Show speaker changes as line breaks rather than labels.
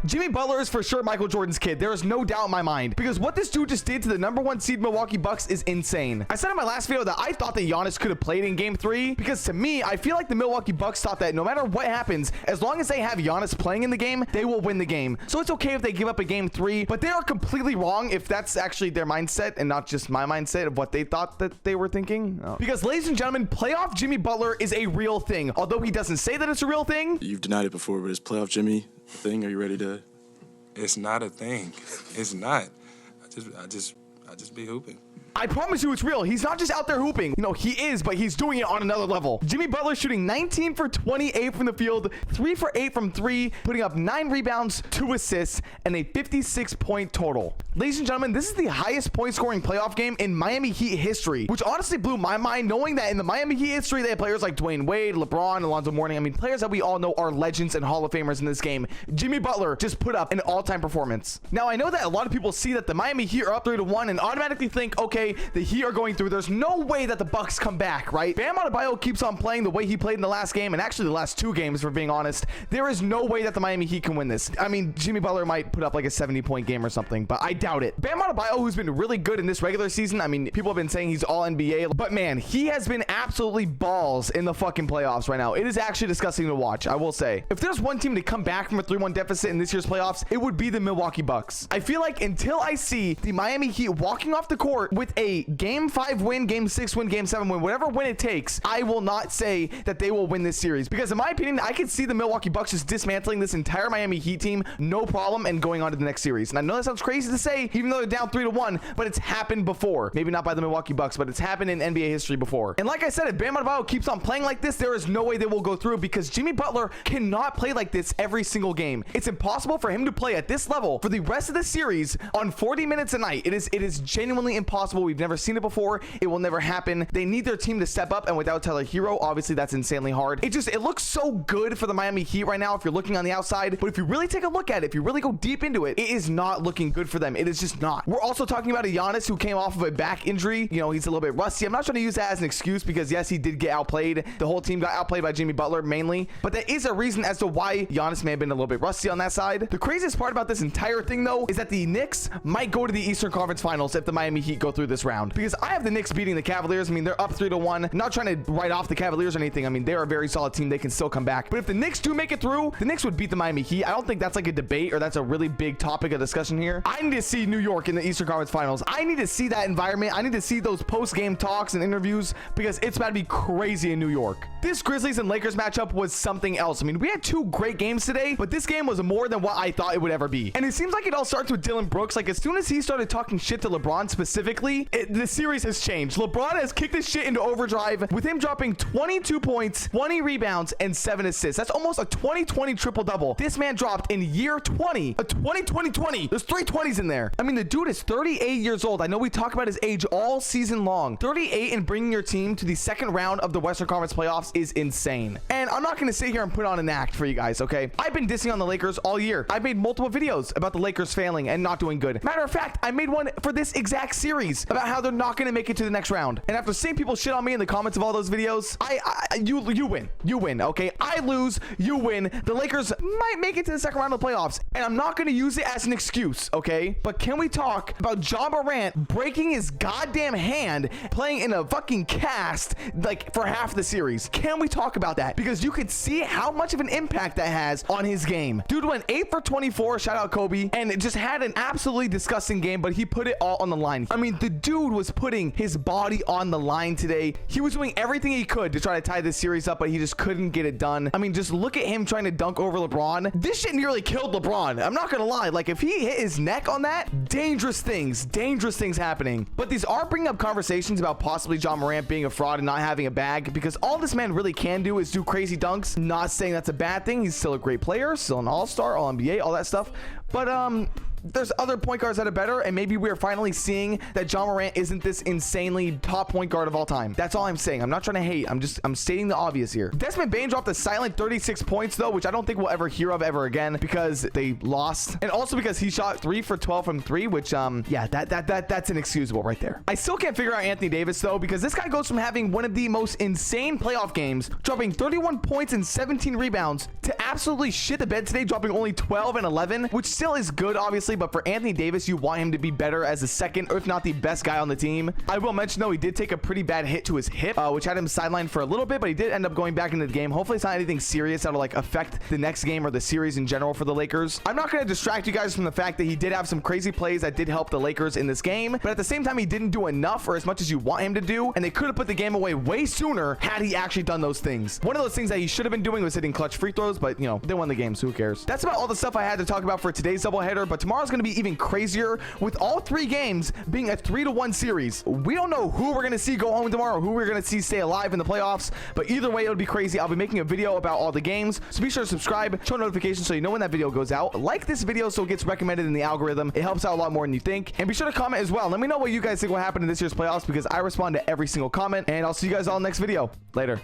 Jimmy Butler is for sure Michael Jordan's kid. There is no doubt in my mind, because what this dude just did to the #1 seed Milwaukee Bucks is insane. I said in my last video that I thought that Giannis could have played in game 3, because to me, I feel like the Milwaukee Bucks thought that no matter what happens, as long as they have Giannis playing in the game, they will win the game. So it's okay if they give up a game 3, but they are completely wrong if that's actually their mindset and not just my mindset of what they thought that they were thinking. No. Because ladies and gentlemen, playoff Jimmy Butler is a real thing. Although he doesn't say that it's a real thing.
You've denied it before, but is playoff Jimmy a thing? Are you ready to?
It's not a thing. It's not. I just be hooping.
I promise you it's real. He's not just out there hooping. You know, he is, but he's doing it on another level. Jimmy Butler shooting 19 for 28 from the field, 3 for 8 from 3, putting up 9 rebounds, 2 assists, and a 56-point total. Ladies and gentlemen, this is the highest point-scoring playoff game in Miami Heat history, which honestly blew my mind, knowing that in the Miami Heat history, they had players like Dwayne Wade, LeBron, Alonzo Mourning. I mean, players that we all know are legends and Hall of Famers in this game. Jimmy Butler just put up an all-time performance. Now, I know that a lot of people see that the Miami Heat are up 3-1 and automatically think, okay, the Heat are going through. There's no way that the Bucks come back, right? Bam Adebayo keeps on playing the way he played in the last game, and actually the last 2 games, for being honest. There is no way that the Miami Heat can win this. I mean, Jimmy Butler might put up like a 70-point game or something, but I doubt it. Bam Adebayo, who's been really good in this regular season, I mean, people have been saying he's all NBA, but man, he has been absolutely balls in the fucking playoffs right now. It is actually disgusting to watch, I will say. If there's one team to come back from a 3-1 deficit in this year's playoffs, it would be the Milwaukee Bucks. I feel like until I see the Miami Heat walking off the court with a game 5 win, game 6 win, game 7 win, whatever win it takes, I will not say that they will win this series, because in my opinion, I could see the Milwaukee Bucks just dismantling this entire Miami Heat team, no problem, and going on to the next series. And I know that sounds crazy to say, even though they're down 3-1, but it's happened before. Maybe not by the Milwaukee Bucks, but it's happened in NBA history before. And like I said, if Bam Adebayo keeps on playing like this, there is no way they will go through, because Jimmy Butler cannot play like this every single game. It's impossible for him to play at this level for the rest of the series on 40 minutes a night. It is genuinely impossible. We've never seen it before. It will never happen. They need their team to step up, and without Tyler Hero, obviously that's insanely hard. It looks so good for the Miami Heat right now if you're looking on the outside, but if you really take a look at it, if you really go deep into it, it is not looking good for them. It is just not. We're also talking about a Giannis who came off of a back injury. You know, he's a little bit rusty. I'm not trying to use that as an excuse, because yes, he did get outplayed. The whole team got outplayed by Jimmy Butler mainly, but that is a reason as to why Giannis may have been a little bit rusty on that side. The craziest part about this entire thing, though, is that the Knicks might go to the Eastern Conference Finals if the Miami Heat go through this round, because I have the Knicks beating the Cavaliers. I mean, they're up 3-1. I'm not trying to write off the Cavaliers or anything. I mean, they're a very solid team. They can still come back. But if the Knicks do make it through, the Knicks would beat the Miami Heat. I don't think that's like a debate or that's a really big topic of discussion here. I need to see New York in the Eastern Conference Finals. I need to see that environment. I need to see those post-game talks and interviews, because it's about to be crazy in New York. This Grizzlies and Lakers matchup was something else. I mean, we had 2 great games today, but this game was more than what I thought it would ever be. And it seems like it all starts with Dylan Brooks. Like, as soon as he started talking shit to LeBron specifically, the series has changed. LeBron has kicked this shit into overdrive with him dropping 22 points, 20 rebounds, and 7 assists. That's almost a 20-20 triple-double. This man dropped in year 20, a 20-20-20. There's 3 20s in there. I mean, the dude is 38 years old. I know we talk about his age all season long. 38 and bringing your team to the second round of the Western Conference playoffs is insane. And I'm not going to sit here and put on an act for you guys, okay? I've been dissing on the Lakers all year. I've made multiple videos about the Lakers failing and not doing good. Matter of fact, I made one for this exact series about how they're not going to make it to the next round. And after seeing people shit on me in the comments of all those videos, you win, okay? I lose, you win. The Lakers might make it to the second round of the playoffs, and I'm not going to use it as an excuse, okay? But can we talk about Ja Morant breaking his goddamn hand playing in a fucking cast like for half the series? Can we talk about that? Because you could see how much of an impact that has on his game. Dude went 8 for 24, shout out Kobe, and it just had an absolutely disgusting game, but he put it all on the line. I mean, the dude was putting his body on the line today. He was doing everything he could to try to tie this series up, but he just couldn't get it done. I mean, just look at him trying to dunk over LeBron. This shit nearly killed LeBron. I'm not gonna lie. Like, if he hit his neck on that, dangerous things happening. But these are bringing up conversations about possibly Ja Morant being a fraud and not having a bag, because all this man really can do is do crazy dunks. Not saying that's a bad thing. He's still a great player, still an all-star, all NBA, all that stuff. But there's other point guards that are better, and maybe we're finally seeing that John Morant isn't this insanely top point guard of all time. That's all I'm saying. I'm not trying to hate. I'm stating the obvious here. Desmond Bane dropped a silent 36 points though, which I don't think we'll ever hear of ever again because they lost, and also because he shot 3 for 12 from 3, which yeah, that's inexcusable right there. I still can't figure out Anthony Davis though, because this guy goes from having one of the most insane playoff games, dropping 31 points and 17 rebounds, to absolutely shit the bed today, dropping only 12 and 11, which still is good obviously, but for Anthony Davis, you want him to be better as the second, or if not the best guy on the team. I will mention though, he did take a pretty bad hit to his hip, which had him sidelined for a little bit, but he did end up going back into the game. Hopefully it's not anything serious that'll like affect the next game or the series in general for the Lakers. I'm not going to distract you guys from the fact that he did have some crazy plays that did help the Lakers in this game, but at the same time, he didn't do enough or as much as you want him to do, and they could have put the game away way sooner had he actually done those things. One of those things that he should have been doing was hitting clutch free throws, but you know, they won the game, so who cares? That's about all the stuff I had to talk about for today's doubleheader, but tomorrow's going to be even crazier with all 3 games being a 3-1 series. We don't know who we're going to see go home tomorrow, who we're going to see stay alive in the playoffs, but either way, it'll be crazy. I'll be making a video about all the games, so be sure to subscribe, turn notifications so you know when that video goes out. Like this video so it gets recommended in the algorithm. It helps out a lot more than you think, and be sure to comment as well. Let me know what you guys think will happen in this year's playoffs, because I respond to every single comment, and I'll see you guys all next video. Later.